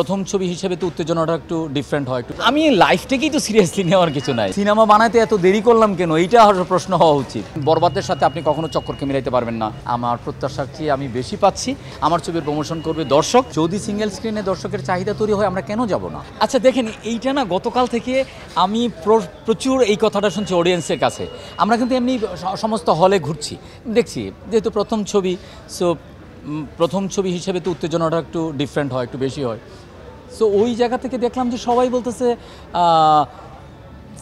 প্রথম ছবি হিসেবে তো উত্তেজনাটা একটু ডিফারেন্ট হয়। আমি লাইফটাকেই তো সিরিয়াসলি নেওয়ার কিছু নাই। সিনেমা বানাতে এত দেরি করলাম কেন, এইটা প্রশ্ন হওয়া উচিত। বরবাদের সাথে আপনি কখনো চক্করকে মিলাইতে পারবেন না। আমার প্রত্যাশার চেয়ে আমি বেশি পাচ্ছি। আমার ছবির প্রমোশন করবে দর্শক। যদি সিঙ্গেল স্ক্রিনে দর্শকের চাহিদা তৈরি হয়, আমরা কেন যাব না? আচ্ছা দেখেন, এইটা না গতকাল থেকে আমি প্রচুর এই কথাটা শুনছি অডিয়েন্সের কাছে। আমরা কিন্তু এমনি সমস্ত হলে ঘুরছি, দেখছি যেহেতু প্রথম ছবি, সো প্রথম ছবি হিসেবে তো উত্তেজনাটা একটু ডিফারেন্ট হয়, একটু বেশি হয়। সো ওই জায়গা থেকে দেখলাম যে সবাই বলতেছে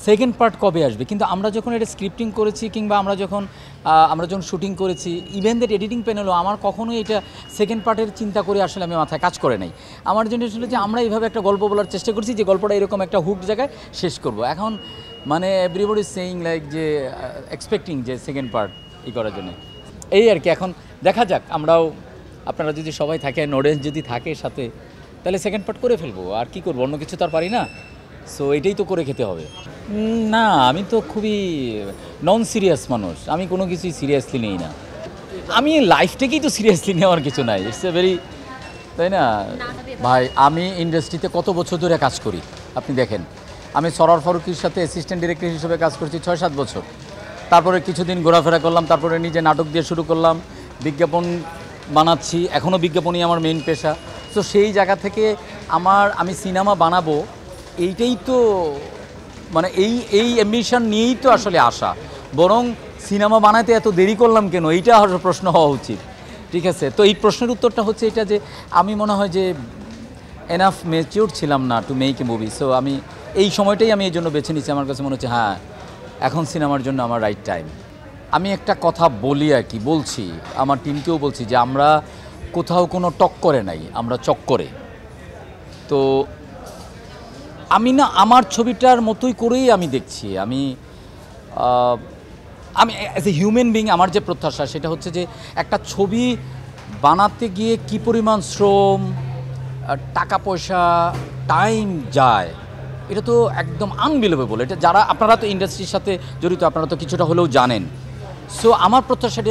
সেকেন্ড পার্ট কবে আসবে, কিন্তু আমরা যখন এটা স্ক্রিপ্টিং করেছি কিংবা আমরা যখন শুটিং করেছি, ইভেন দ্যাট এডিটিং প্যানেলও আমার কখনোই এটা সেকেন্ড পার্টের চিন্তা করে আসলে আমি মাথায় কাজ করে নাই। আমার জন্য ছিল যে আমরা এইভাবে একটা গল্প বলার চেষ্টা করছি যে গল্পটা এরকম একটা হুক জায়গায় শেষ করব। এখন মানে এভরিবডি সেইং লাইক যে এক্সপেক্টিং যে সেকেন্ড পার্ট করার জন্য, এই আর কি। এখন দেখা যাক, আমরাও আপনারা যদি সবাই থাকেন, অডিয়েন্স যদি থাকে সাথে, তাহলে সেকেন্ড পার্ট করে ফেলবো। আর কি করবো, অন্য কিছু তো আর পারি না। সো এটাই তো করে খেতে হবে। না, আমি তো খুবই নন সিরিয়াস মানুষ, আমি কোনো কিছুই সিরিয়াসলি নেই না। আমি লাইফটাকেই তো সিরিয়াসলি নেওয়ার কিছু নাই। ইটস এ ভেরি, তাই না ভাই? আমি ইন্ডাস্ট্রিতে কত বছর ধরে কাজ করি আপনি দেখেন। আমি সরার ফারুকির সাথে অ্যাসিস্ট্যান্ট ডিরেক্টর হিসেবে কাজ করছি 6-7 বছর। তারপরে কিছুদিন ঘোরাফেরা করলাম, তারপরে নিজে নাটক দিয়ে শুরু করলাম, বিজ্ঞাপন বানাচ্ছি, এখনও বিজ্ঞাপনই আমার মেইন পেশা। তো সেই জায়গা থেকে আমি সিনেমা বানাবো, এইটাই তো মানে এই অ্যাম্বিশন নিয়েই তো আসলে আসা। বরং সিনেমা বানাতে এত দেরি করলাম কেন, এইটা প্রশ্ন হওয়া উচিত। ঠিক আছে, তো এই প্রশ্নের উত্তরটা হচ্ছে এটা যে আমি মনে হয় যে এনাফ ম্যাচিউর ছিলাম না to make a movie. So আমি এই সময়টাই আমি এই জন্য বেছে নিচ্ছি। আমার কাছে মনে হচ্ছে হ্যাঁ, এখন সিনেমার জন্য আমার রাইট টাইম। আমি একটা কথা বলি আর কি, বলছি আমার টিমকেও বলছি যে আমরা কোথাও কোনো টক্করে নাই, আমরা চক্করে। তো আমি না আমার ছবিটার মতোই করেই আমি দেখছি। আমি অ্যাজ এ হিউম্যান বিং আমার যে প্রত্যাশা সেটা হচ্ছে যে একটা ছবি বানাতে গিয়ে কী পরিমাণ শ্রম, টাকা পয়সা, টাইম যায়, এটা তো একদম আনবিলিভেবল। এটা যারা আপনারা তো ইন্ডাস্ট্রির সাথে জড়িত, আপনারা তো কিছুটা হলেও জানেন। সো আমার প্রত্যাশা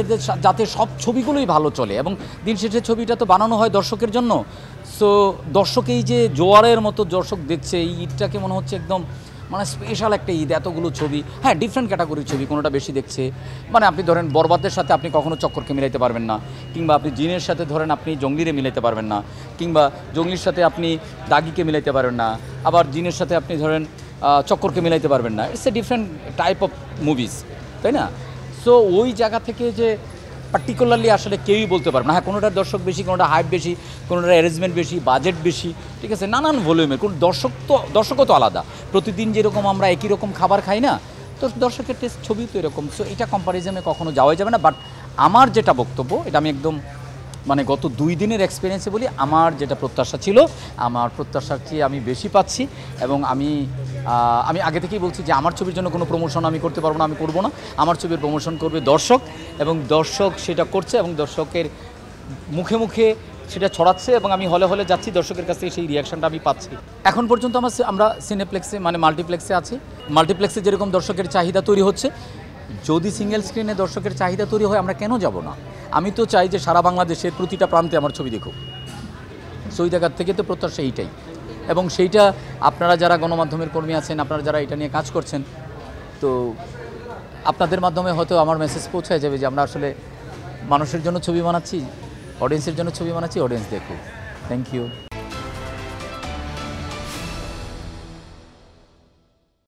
যাতে সব ছবিগুলোই ভালো চলে এবং দিন শেষে ছবিটা তো বানানো হয় দর্শকের জন্য। সো দর্শক এই যে জোয়ারের মতো দর্শক দেখছে, এই ঈদটাকে মনে হচ্ছে একদম মানে স্পেশাল একটা ঈদ। এতগুলো ছবি, হ্যাঁ ডিফারেন্ট ক্যাটাগরির ছবি, কোনোটা বেশি দেখছে। মানে আপনি ধরেন বরবাদের সাথে আপনি কখনো চক্করকে মিলাইতে পারবেন না, কিংবা আপনি জিনের সাথে ধরেন আপনি জঙ্গলিরে মিলাইতে পারবেন না, কিংবা জঙ্গলির সাথে আপনি দাগিকে মিলাইতে পারবেন না, আবার জিনের সাথে আপনি ধরেন চক্করকে মিলাইতে পারবেন না। It's a different type of movies, তাই না? সো ওই জায়গা থেকে যে পার্টিকুলারলি আসলে কেউই বলতে পারবে না হ্যাঁ কোনোটার দর্শক বেশি, কোনোটা হাইপ বেশি, কোনোটার অ্যারেঞ্জমেন্ট বেশি, বাজেট বেশি, ঠিক আছে, নানান ভলিউমের। কোন দর্শকও তো আলাদা। প্রতিদিন যেরকম আমরা একই রকম খাবার খাই না, তো দর্শকের টেস্ট ছবি তো এরকম। সো এটা কম্প্যারিজনে কখনো যাওয়াই যাবে না। বাট আমার যেটা বক্তব্য, এটা আমি একদম মানে গত 2 দিনের এক্সপিরিয়েন্সে বলি, আমার যেটা প্রত্যাশা ছিল, আমার প্রত্যাশার চেয়ে আমি বেশি পাচ্ছি। এবং আমি আগে থেকেই বলছি যে আমার ছবির জন্য কোনো প্রমোশন আমি করতে পারবো না, আমি করব না। আমার ছবির প্রমোশন করবে দর্শক, এবং দর্শক সেটা করছে এবং দর্শকের মুখে মুখে সেটা ছড়াচ্ছে, এবং আমি হলে হলে যাচ্ছি, দর্শকের কাছ থেকে সেই রিয়াকশানটা আমি পাচ্ছি। এখন পর্যন্ত আমরা সিনেপ্লেক্সে মানে মাল্টিপ্লেক্সে আছি। মাল্টিপ্লেক্সে যেরকম দর্শকের চাহিদা তৈরি হচ্ছে, যদি সিঙ্গেল স্ক্রিনে দর্শকের চাহিদা তৈরি হয়, আমরা কেন যাব না? আমি তো চাই যে সারা বাংলাদেশের প্রতিটা প্রান্তে আমার ছবি দেখুক। সো ওই জায়গার থেকে তো প্রত্যাশা এইটাই, এবং সেইটা আপনারা যারা গণমাধ্যমের কর্মী আছেন, আপনারা যারা এটা নিয়ে কাজ করছেন, তো আপনাদের মাধ্যমে হয়তো আমার মেসেজ পৌঁছায় যাবে যে আমরা আসলে মানুষের জন্য ছবি বানাচ্ছি, অডিয়েন্সের জন্য ছবি বানাচ্ছি, অডিয়েন্স দেখুক। Thank you.